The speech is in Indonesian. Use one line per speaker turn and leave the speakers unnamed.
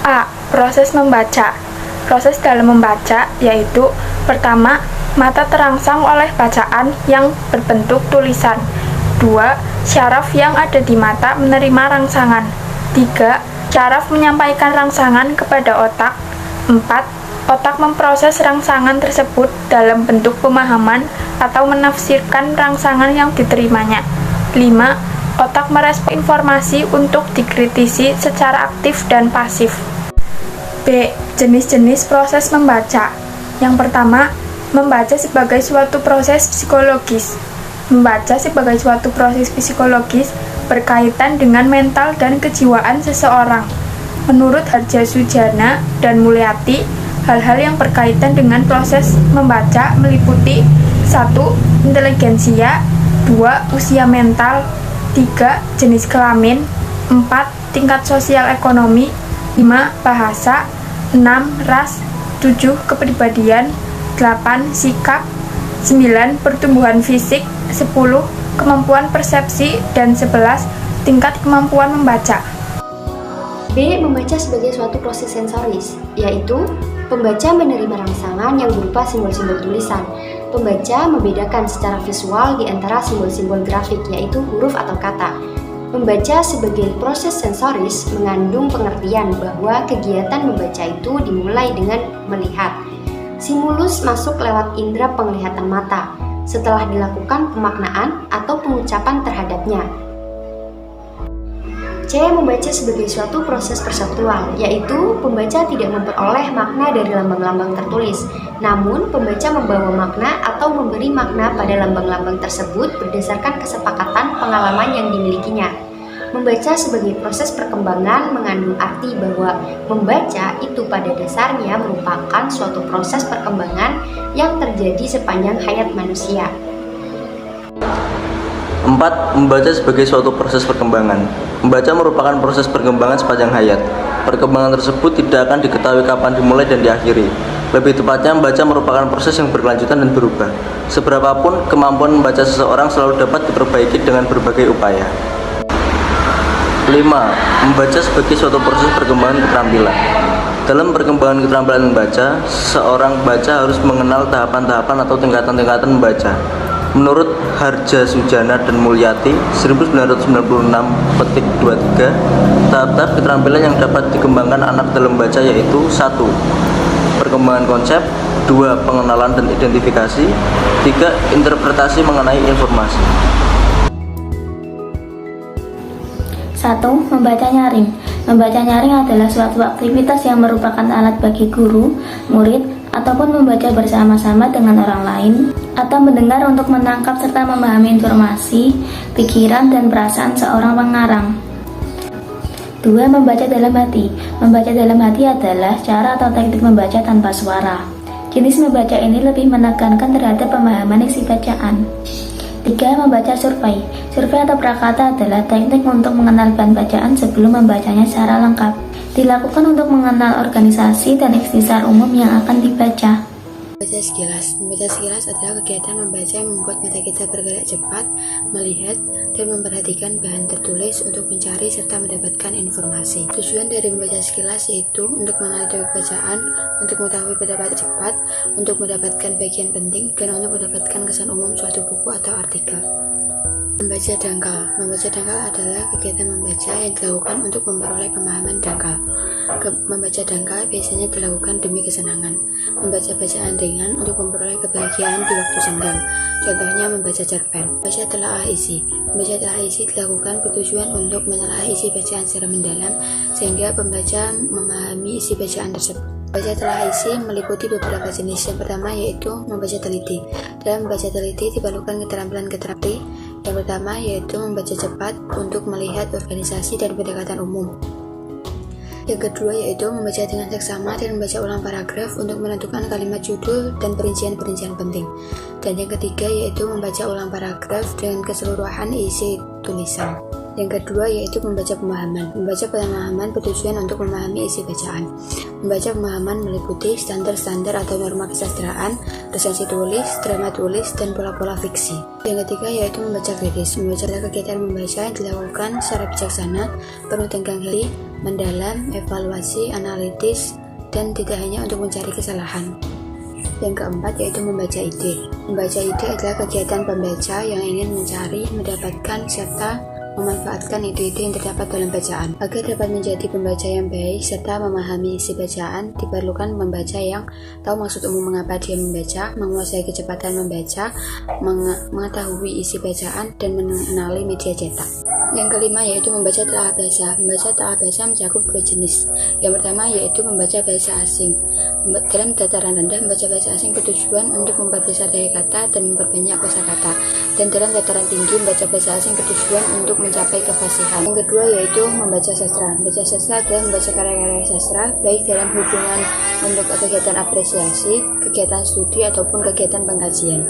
A. Proses membaca. Proses dalam membaca yaitu pertama, mata terangsang oleh bacaan yang berbentuk tulisan. 2. Syaraf yang ada di mata menerima rangsangan. 3. Syaraf menyampaikan rangsangan kepada otak. 4. Otak memproses rangsangan tersebut dalam bentuk pemahaman atau menafsirkan rangsangan yang diterimanya. 5. Otak merespons informasi untuk dikritisi secara aktif dan pasif. B. Jenis-jenis proses membaca. Yang pertama, membaca sebagai suatu proses psikologis. Membaca sebagai suatu proses psikologis berkaitan dengan mental dan kejiwaan seseorang. Menurut Harjasudjana dan Mulyati, hal-hal yang berkaitan dengan proses membaca meliputi 1. Inteligensia, 2. Usia mental, 3. Jenis kelamin, 4. Tingkat sosial ekonomi, 5. Bahasa, 6. Ras, 7. Kepribadian, 8. Sikap, 9. Pertumbuhan fisik, 10. Kemampuan persepsi, dan 11. Tingkat kemampuan membaca.
B. Membaca sebagai suatu proses sensoris, yaitu pembaca menerima rangsangan yang berupa simbol-simbol tulisan. Pembaca membedakan secara visual di antara simbol-simbol grafik, yaitu huruf atau kata. Membaca sebagai proses sensoris mengandung pengertian bahwa kegiatan membaca itu dimulai dengan melihat. Stimulus masuk lewat indera penglihatan mata, setelah dilakukan pemaknaan atau pengucapan terhadapnya. C. Membaca sebagai suatu proses perseptual, yaitu pembaca tidak memperoleh makna dari lambang-lambang tertulis, namun pembaca membawa makna atau memberi makna pada lambang-lambang tersebut berdasarkan kesepakatan pengalaman yang dimilikinya. Membaca sebagai proses perkembangan mengandung arti bahwa membaca itu pada dasarnya merupakan suatu proses perkembangan yang terjadi sepanjang hayat manusia.
4. Membaca sebagai suatu proses perkembangan. Membaca merupakan proses perkembangan sepanjang hayat. Perkembangan tersebut tidak akan diketahui kapan dimulai dan diakhiri. Lebih tepatnya, membaca merupakan proses yang berkelanjutan dan berubah. Seberapapun, kemampuan membaca seseorang selalu dapat diperbaiki dengan berbagai upaya. 5. Membaca sebagai suatu proses perkembangan keterampilan. Dalam perkembangan keterampilan membaca, seorang pembaca harus mengenal tahapan-tahapan atau tingkatan-tingkatan membaca. Menurut Harjasudjana dan Mulyati 1996-23, tahap-tahap keterampilan yang dapat dikembangkan anak dalam membaca yaitu 1. Perkembangan konsep, 2. Pengenalan dan identifikasi, 3. Interpretasi mengenai informasi.
1. Membaca nyaring. Membaca nyaring adalah suatu aktivitas yang merupakan alat bagi guru, murid, ataupun membaca bersama-sama dengan orang lain, atau mendengar untuk menangkap serta memahami informasi, pikiran, dan perasaan seorang pengarang. 2. Membaca dalam hati. Membaca dalam hati adalah cara atau teknik membaca tanpa suara. Jenis membaca ini lebih menekankan terhadap pemahaman isi bacaan. 3. Membaca survei. Survei atau prakata adalah teknik untuk mengenal bahan bacaan sebelum membacanya secara lengkap. Dilakukan untuk mengenal organisasi dan ikhtisar umum yang akan dibaca.
Membaca sekilas. Membaca sekilas adalah kegiatan membaca yang membuat mata kita bergerak cepat, melihat, dan memperhatikan bahan tertulis untuk mencari serta mendapatkan informasi. Tujuan dari membaca sekilas yaitu untuk mengenali topik bacaan, untuk mengetahui pendapat cepat, untuk mendapatkan bagian penting, dan untuk mendapatkan kesan umum suatu buku atau artikel. Membaca dangkal. Membaca dangkal adalah kegiatan membaca yang dilakukan untuk memperoleh pemahaman dangkal. Membaca dangkal biasanya dilakukan demi kesenangan. Membaca bacaan ringan untuk memperoleh kebahagiaan di waktu senggang. Contohnya membaca cerpen. Membaca telaah isi. Membaca telaah isi dilakukan bertujuan untuk menelaah isi bacaan secara mendalam sehingga pembaca memahami isi bacaan tersebut. Membaca telaah isi meliputi beberapa jenis. Yang pertama yaitu membaca teliti. Dalam membaca teliti diperlukan keterampilan. Yang pertama yaitu membaca cepat untuk melihat organisasi dan pendekatan umum. Yang kedua yaitu membaca dengan seksama dan membaca ulang paragraf untuk menentukan kalimat judul dan perincian-perincian penting. Dan yang ketiga yaitu membaca ulang paragraf dengan keseluruhan isi tulisan. Yang kedua yaitu membaca pemahaman. Membaca pemahaman bertujuan untuk memahami isi bacaan. Membaca pemahaman meliputi standar-standar atau norma kesastraan, resensi tulis, drama tulis, dan pola-pola fiksi. Yang ketiga yaitu membaca kritis. Membaca adalah kegiatan membaca yang dilakukan secara bijaksana, penuh tenggang hati, mendalam, evaluasi, analitis, dan tidak hanya untuk mencari kesalahan. Yang keempat yaitu membaca ide. Membaca ide adalah kegiatan pembaca yang ingin mencari, mendapatkan, serta memanfaatkan ide-ide yang terdapat dalam bacaan. Agar dapat menjadi pembaca yang baik serta memahami isi bacaan, diperlukan membaca yang tahu maksud umum mengapa dia membaca, menguasai kecepatan membaca, mengetahui isi bacaan, dan mengenali media cetak. Yang kelima yaitu membaca telah bahasa. Membaca telah bahasa mencakup dua jenis. Yang pertama yaitu membaca bahasa asing. Dalam dataran rendah, membaca bahasa asing bertujuan untuk memperbesar daya kata dan memperbanyak kosakata. Dan dalam dataran tinggi, membaca bahasa asing bertujuan untuk mencapai kefasihan. Yang kedua yaitu membaca sastra. Membaca sastra adalah membaca karya-karya sastra, baik dalam hubungan untuk kegiatan apresiasi, kegiatan studi, ataupun kegiatan pengkajian.